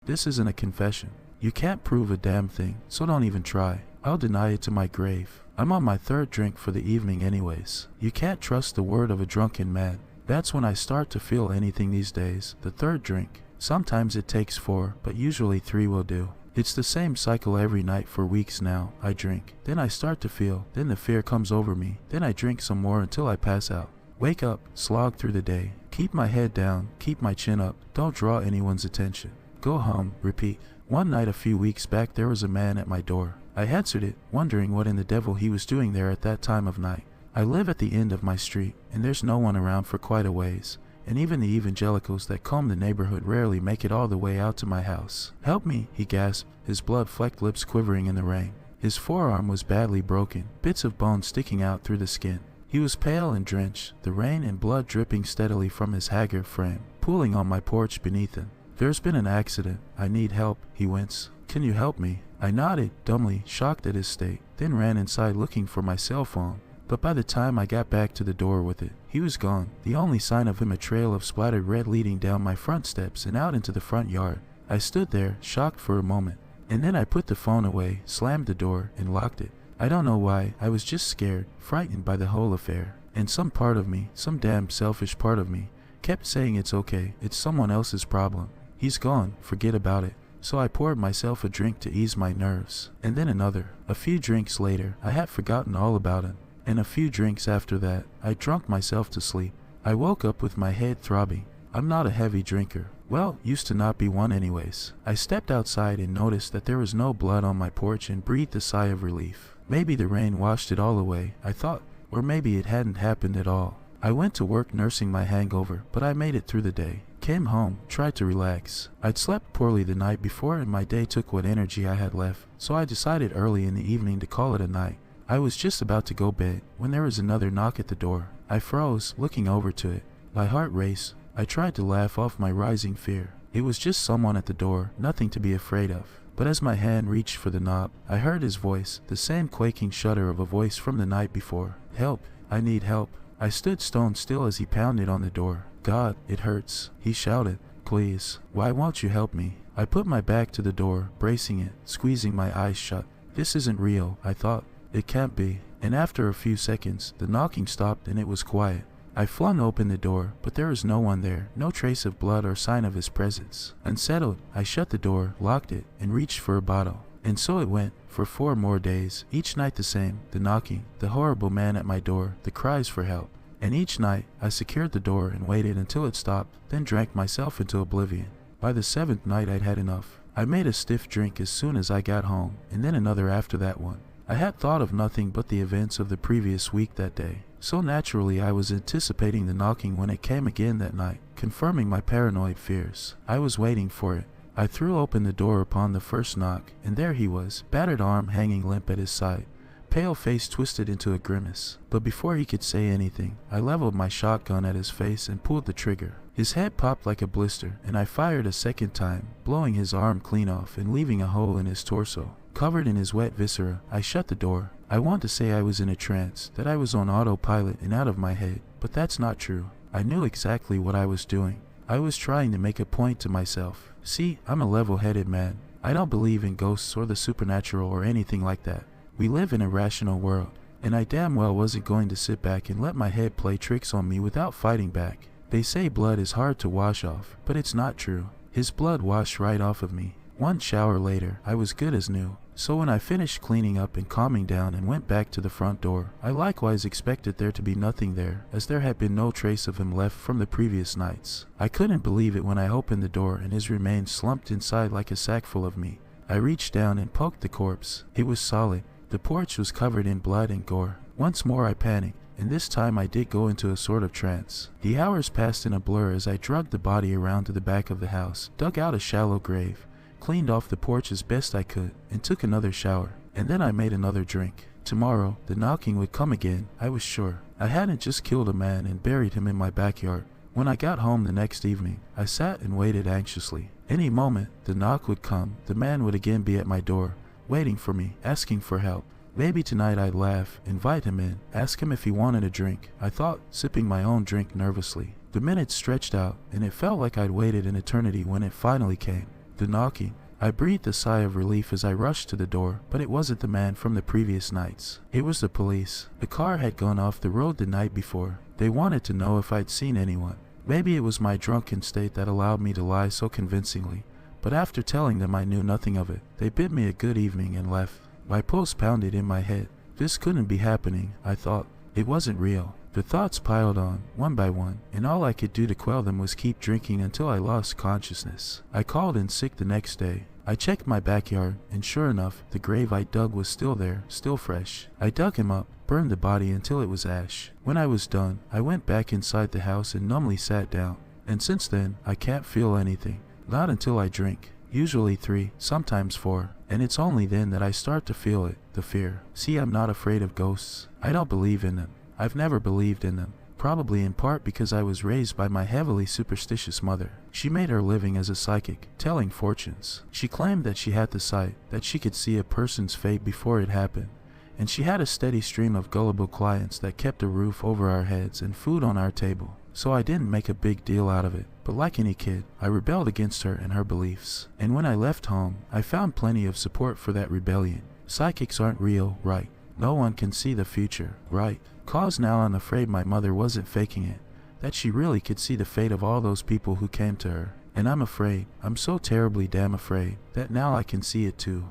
This isn't a confession. You can't prove a damn thing, so don't even try. I'll deny it to my grave. I'm on my third drink for the evening anyways. You can't trust the word of a drunken man. That's when I start to feel anything these days, the third drink. Sometimes it takes 4, but usually 3 will do. It's the same cycle every night for weeks now. I drink, then I start to feel, then the fear comes over me, then I drink some more until I pass out. Wake up, slog through the day, keep my head down, keep my chin up, don't draw anyone's attention. Go home, repeat. One night a few weeks back there was a man at my door. I answered it, wondering what in the devil he was doing there at that time of night. I live at the end of my street, and there's no one around for quite a ways, and even the evangelicals that comb the neighborhood rarely make it all the way out to my house. "Help me," he gasped, his blood-flecked lips quivering in the rain. His forearm was badly broken, bits of bone sticking out through the skin. He was pale and drenched, the rain and blood dripping steadily from his haggard frame, pooling on my porch beneath him. "There's been an accident. I need help," he winced. "Can you help me?" I nodded, dumbly, shocked at his state, then ran inside looking for my cell phone. But by the time I got back to the door with it, he was gone. The only sign of him a trail of splattered red leading down my front steps and out into the front yard. I stood there, shocked for a moment, and then I put the phone away, slammed the door, and locked it. I don't know why, I was just scared, frightened by the whole affair. And some part of me, some damn selfish part of me, kept saying it's okay, it's someone else's problem. He's gone, forget about it. So I poured myself a drink to ease my nerves, and then another. A few drinks later, I had forgotten all about him. And a few drinks after that, I drunk myself to sleep. I woke up with my head throbbing. I'm not a heavy drinker. Well, used to not be one anyways. I stepped outside and noticed that there was no blood on my porch and breathed a sigh of relief. Maybe the rain washed it all away, I thought, or maybe it hadn't happened at all. I went to work nursing my hangover, but I made it through the day. Came home, tried to relax. I'd slept poorly the night before and my day took what energy I had left, so I decided early in the evening to call it a night. I was just about to go bed when there was another knock at the door. I froze, looking over to it. My heart raced. I tried to laugh off my rising fear. It was just someone at the door, nothing to be afraid of. But as my hand reached for the knob, I heard his voice, the same quaking shudder of a voice from the night before. "Help, I need help." I stood stone still as he pounded on the door. "God, it hurts," he shouted. "Please, why won't you help me?" I put my back to the door, bracing it, squeezing my eyes shut. This isn't real, I thought. It can't be. And after a few seconds, the knocking stopped and it was quiet. I flung open the door, but there was no one there, no trace of blood or sign of his presence. Unsettled, I shut the door, locked it, and reached for a bottle. And so it went, for 4 more days, each night the same, the knocking, the horrible man at my door, the cries for help. And each night, I secured the door and waited until it stopped, then drank myself into oblivion. By the 7th night I'd had enough. I made a stiff drink as soon as I got home, and then another after that one. I had thought of nothing but the events of the previous week that day. So naturally I was anticipating the knocking when it came again that night, confirming my paranoid fears. I was waiting for it. I threw open the door upon the first knock, and there he was, battered arm hanging limp at his side, pale face twisted into a grimace. But before he could say anything, I leveled my shotgun at his face and pulled the trigger. His head popped like a blister, and I fired a second time, blowing his arm clean off and leaving a hole in his torso. Covered in his wet viscera, I shut the door. I want to say I was in a trance, that I was on autopilot and out of my head, but that's not true. I knew exactly what I was doing. I was trying to make a point to myself. See, I'm a level-headed man. I don't believe in ghosts or the supernatural or anything like that. We live in a rational world, and I damn well wasn't going to sit back and let my head play tricks on me without fighting back. They say blood is hard to wash off, but it's not true. His blood washed right off of me. One shower later, I was good as new. So when I finished cleaning up and calming down and went back to the front door, I likewise expected there to be nothing there, as there had been no trace of him left from the previous nights. I couldn't believe it when I opened the door and his remains slumped inside like a sack full of me. I reached down and poked the corpse. It was solid. The porch was covered in blood and gore. Once more I panicked, and this time I did go into a sort of trance. The hours passed in a blur as I dragged the body around to the back of the house, dug out a shallow grave, cleaned off the porch as best I could, and took another shower. And then I made another drink. Tomorrow, the knocking would come again, I was sure. I hadn't just killed a man and buried him in my backyard. When I got home the next evening, I sat and waited anxiously. Any moment, the knock would come, the man would again be at my door, waiting for me, asking for help. Maybe tonight I'd laugh, invite him in, ask him if he wanted a drink, I thought, sipping my own drink nervously. The minutes stretched out, and it felt like I'd waited an eternity when it finally came. The knocking. I breathed a sigh of relief as I rushed to the door, but it wasn't the man from the previous nights. It was the police. The car had gone off the road the night before. They wanted to know if I'd seen anyone. Maybe it was my drunken state that allowed me to lie so convincingly, but after telling them I knew nothing of it, they bid me a good evening and left. My pulse pounded in my head. This couldn't be happening, I thought. It wasn't real. The thoughts piled on, one by one, and all I could do to quell them was keep drinking until I lost consciousness. I called in sick the next day. I checked my backyard, and sure enough, the grave I dug was still there, still fresh. I dug him up, burned the body until it was ash. When I was done, I went back inside the house and numbly sat down. And since then, I can't feel anything. Not until I drink. Usually 3, sometimes 4. And it's only then that I start to feel it, the fear. See, I'm not afraid of ghosts. I don't believe in them. I've never believed in them, probably in part because I was raised by my heavily superstitious mother. She made her living as a psychic, telling fortunes. She claimed that she had the sight, that she could see a person's fate before it happened, and she had a steady stream of gullible clients that kept a roof over our heads and food on our table. So I didn't make a big deal out of it, but like any kid, I rebelled against her and her beliefs. And when I left home, I found plenty of support for that rebellion. Psychics aren't real, right? No one can see the future, right? 'Cause now I'm afraid my mother wasn't faking it, that she really could see the fate of all those people who came to her. And I'm afraid, I'm so terribly damn afraid, that now I can see it too.